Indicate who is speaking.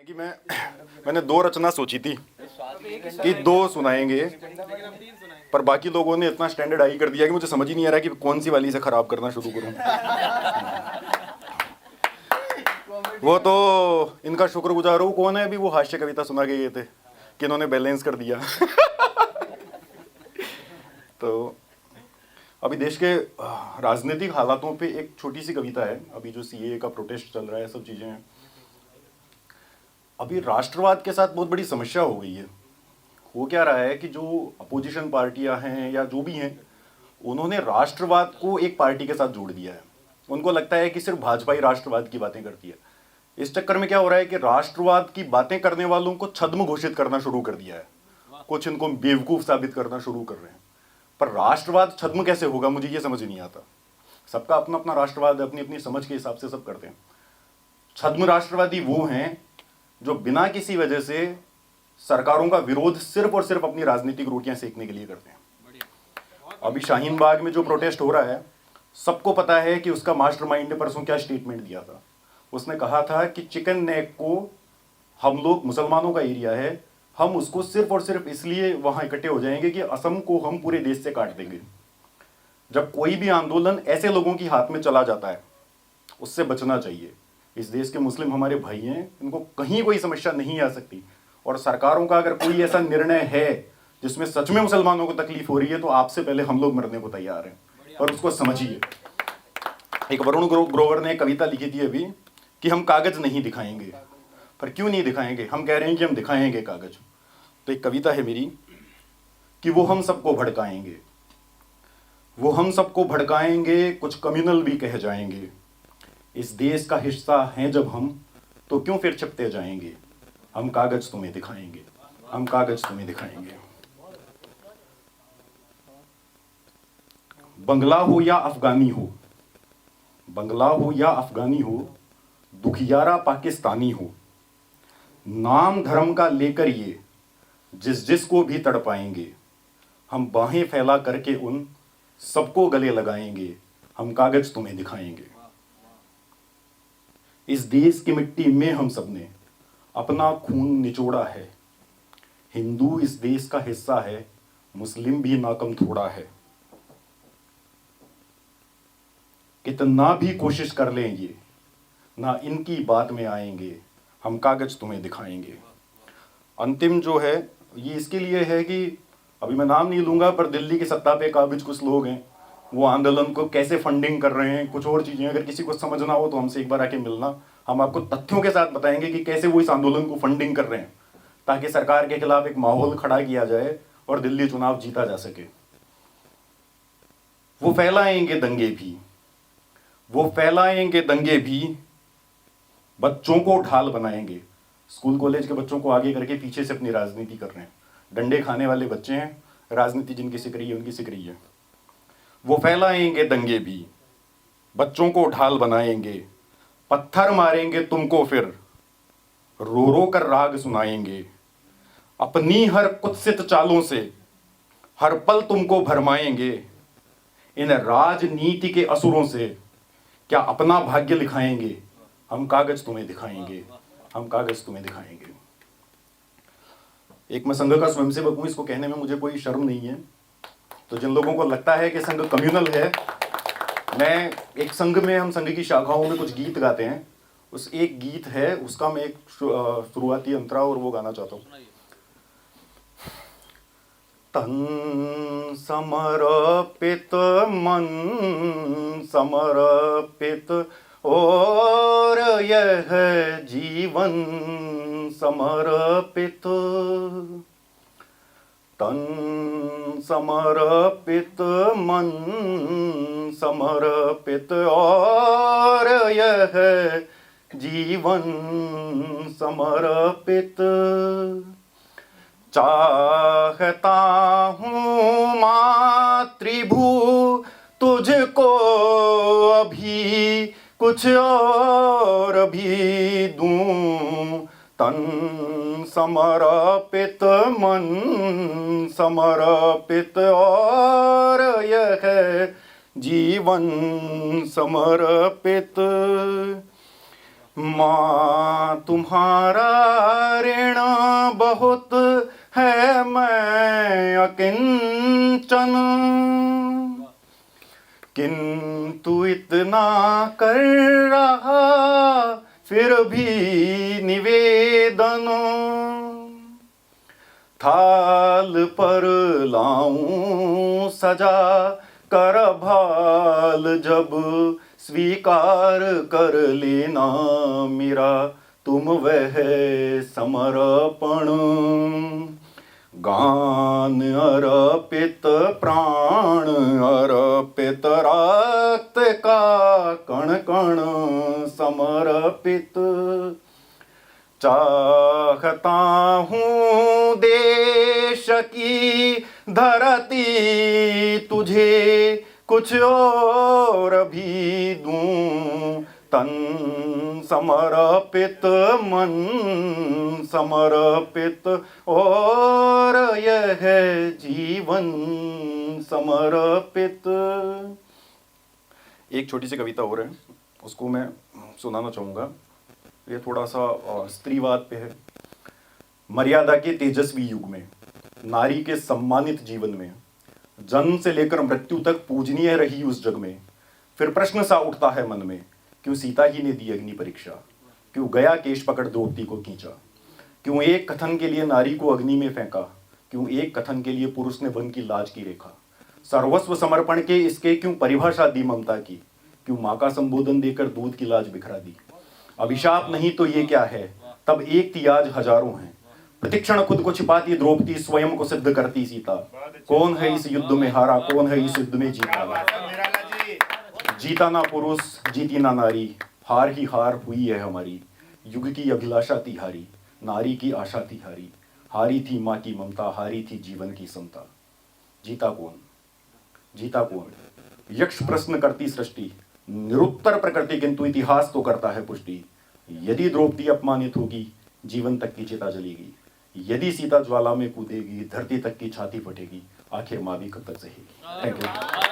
Speaker 1: कि मैंने दो रचना सोची थी कि दो सुनाएंगे, पर बाकी लोगों ने इतना स्टैंडर्ड हाई कर दिया कि मुझे समझ ही नहीं आ रहा कि कौन सी वाली से खराब करना शुरू करूं। वो तो इनका शुक्रगुजार हूं। कौन है अभी वो हास्य कविता सुना के गए थे कि इन्होंने बैलेंस कर दिया। तो अभी देश के राजनीतिक हालातों पे एक छोटी सी कविता है। अभी जो सीएए का प्रोटेस्ट चल रहा है, सब चीजें हैं, अभी राष्ट्रवाद के साथ बहुत बड़ी समस्या हो गई है। हो क्या रहा है कि जो अपोजिशन पार्टियां हैं या जो भी हैं, उन्होंने राष्ट्रवाद को एक पार्टी के साथ जोड़ दिया है। उनको लगता है कि सिर्फ भाजपा ही राष्ट्रवाद की बातें करती है। इस चक्कर में क्या हो रहा है कि राष्ट्रवाद की बातें करने वालों को छद्म घोषित करना शुरू कर दिया है। कुछ इनको बेवकूफ साबित करना शुरू कर रहे हैं। पर राष्ट्रवाद छद्म कैसे होगा, मुझे ये समझ नहीं आता। सबका अपना अपना राष्ट्रवाद अपनी अपनी समझ के हिसाब से सब करते हैं। छद्म राष्ट्रवादी वो हैं जो बिना किसी वजह से सरकारों का विरोध सिर्फ और सिर्फ अपनी राजनीतिक रोटियां सेकने के लिए करते हैं। अभी शाहीन बाग में जो प्रोटेस्ट हो रहा है, सबको पता है कि उसका मास्टरमाइंड ने परसों क्या स्टेटमेंट दिया था। उसने कहा था कि चिकन नेक को हम लोग, मुसलमानों का एरिया है, हम उसको सिर्फ और सिर्फ इसलिए वहां इकट्ठे हो जाएंगे कि असम को हम पूरे देश से काट देंगे। जब कोई भी आंदोलन ऐसे लोगों की हाथ में चला जाता है, उससे बचना चाहिए। इस देश के मुस्लिम हमारे भाई हैं, इनको कहीं कोई समस्या नहीं आ सकती। और सरकारों का अगर कोई ऐसा निर्णय है जिसमें सच में मुसलमानों को तकलीफ हो रही है, तो आपसे पहले हम लोग मरने को तैयार हैं, और उसको समझिए। एक वरुण ग्रोवर ने एक कविता लिखी थी अभी कि हम कागज नहीं दिखाएंगे। पर क्यों नहीं दिखाएंगे? हम कह रहे हैं कि हम दिखाएंगे कागज। तो एक कविता है मेरी कि वो हम सबको भड़काएंगे, वो हम सबको भड़काएंगे, कुछ कम्युनल भी कह जाएंगे। इस देश का हिस्सा हैं जब हम, तो क्यों फिर छिपते जाएंगे? हम कागज तुम्हें दिखाएंगे, हम कागज तुम्हें दिखाएंगे। बंगला हो या अफगानी हो, बंगला हो या अफगानी हो, दुखियारा पाकिस्तानी हो, नाम धर्म का लेकर ये जिस जिस को भी तड़पाएंगे। हम बाहें फैला करके उन सबको गले लगाएंगे, हम कागज तुम्हें दिखाएंगे। इस देश की मिट्टी में हम सबने अपना खून निचोड़ा है। हिंदू इस देश का हिस्सा है, मुस्लिम भी ना कम थोड़ा है। कितना भी कोशिश कर लें ये, ना इनकी बात में आएंगे, हम कागज तुम्हें दिखाएंगे। अंतिम जो है ये इसके लिए है कि अभी मैं नाम नहीं लूंगा, पर दिल्ली की सत्ता पे काबिज कुछ लोग हैं, वो आंदोलन को कैसे फंडिंग कर रहे हैं, कुछ और चीजें। अगर किसी को समझना हो तो हमसे एक बार आके मिलना, हम आपको तथ्यों के साथ बताएंगे कि कैसे वो इस आंदोलन को फंडिंग कर रहे हैं, ताकि सरकार के खिलाफ एक माहौल खड़ा किया जाए और दिल्ली चुनाव जीता जा सके। वो फैलाएंगे दंगे भी, वो फैलाएंगे दंगे भी, बच्चों को ढाल बनाएंगे। स्कूल कॉलेज के बच्चों को आगे करके पीछे से अपनी राजनीति कर रहे हैं। डंडे खाने वाले बच्चे हैं, राजनीति जिनकी सिक रही है उनकी सिक रही है। वो फैलाएंगे दंगे भी, बच्चों को ढाल बनाएंगे, पत्थर मारेंगे तुमको फिर रो रो कर राग सुनाएंगे। अपनी हर कुत्सित चालों से हर पल तुमको भरमाएंगे। इन राजनीति के असुरों से क्या अपना भाग्य लिखाएंगे? हम कागज तुम्हें दिखाएंगे, हम कागज तुम्हें दिखाएंगे। एक मैं संघ का स्वयंसेवक हूं, इसको कहने में मुझे कोई शर्म नहीं है। तो जिन लोगों को लगता है कि संघ कम्युनल है, मैं एक संघ में, हम संघ की शाखाओं में कुछ गीत गाते हैं, उस एक गीत है उसका मैं एक शुरुआती अंतरा और वो गाना चाहता हूँ। तन समर्पित मन समर्पित और यह जीवन समर्पित। तन समर्पित मन समर्पित और यह जीवन समर्पित। चाहता हूँ मातृभू तुझको अभी कुछ और भी दूं। तन समर्पित मन समर्पित और यह जीवन समर्पित। माँ तुम्हारा ऋण बहुत है, मैं अकिंचन, किंतु इतना कर रहा फिर भी निवेदन, थाल पर लाऊं सजा कर भाल, जब स्वीकार कर लेना मेरा तुम वह समर्पण। गान अर्पित प्राण अर्पित, रक्त का कण कण समर्पित, चाहता हूँ देश की धरती तुझे कुछ और भी दूं, तन समर्पित मन समर्पित, और यह जीवन समर्पित। एक छोटी सी कविता और है, उसको मैं सुनाना चाहूँगा। ये थोड़ा सा स्त्रीवाद पे है। मर्यादा के तेजस्वी युग में, नारी के सम्मानित जीवन में, जन्म से लेकर मृत्यु तक पूजनीय रही उस जग में, फिर प्रश्न सा उठता है मन में, क्यों सीता ही ने दी अग्नि परीक्षा, क्यों गया केश पकड़ द्रौपदी को खींचा, क्यों एक कथन के लिए नारी को अग्नि में फेंका, क्यों एक कथन के लिए पुरुष ने वन की लाज की रेखा, सर्वस्व समर्पण के इसके क्यों परिभाषा दी ममता की, क्यों माँ का संबोधन देकर दूध की लाज बिखरा दी। अभिशाप नहीं तो ये क्या है, तब एक थी आज हजारों हैं, प्रतिक्षण खुद को छिपाती द्रौपदी, स्वयं को सिद्ध करती सीता। कौन है इस युद्ध में हारा, कौन है इस युद्ध में जीता। जीता ना पुरुष जीती ना नारी, हार ही हार हुई है हमारी, युग की अभिलाषा थी हारी, नारी की आशा थी हारी, हारी थी माँ की ममता, हारी थी जीवन की समता। जीता कौन, जीता कौन, यक्ष प्रश्न करती सृष्टि, निरुत्तर प्रकृति, किंतु इतिहास तो करता है पुष्टि। यदि द्रौपदी अपमानित होगी, जीवन तक की चिता जलेगी, यदि सीता ज्वाला में कूदेगी, धरती तक की छाती फटेगी, आखिर माँ भी कब तक सहेगी। Thank you.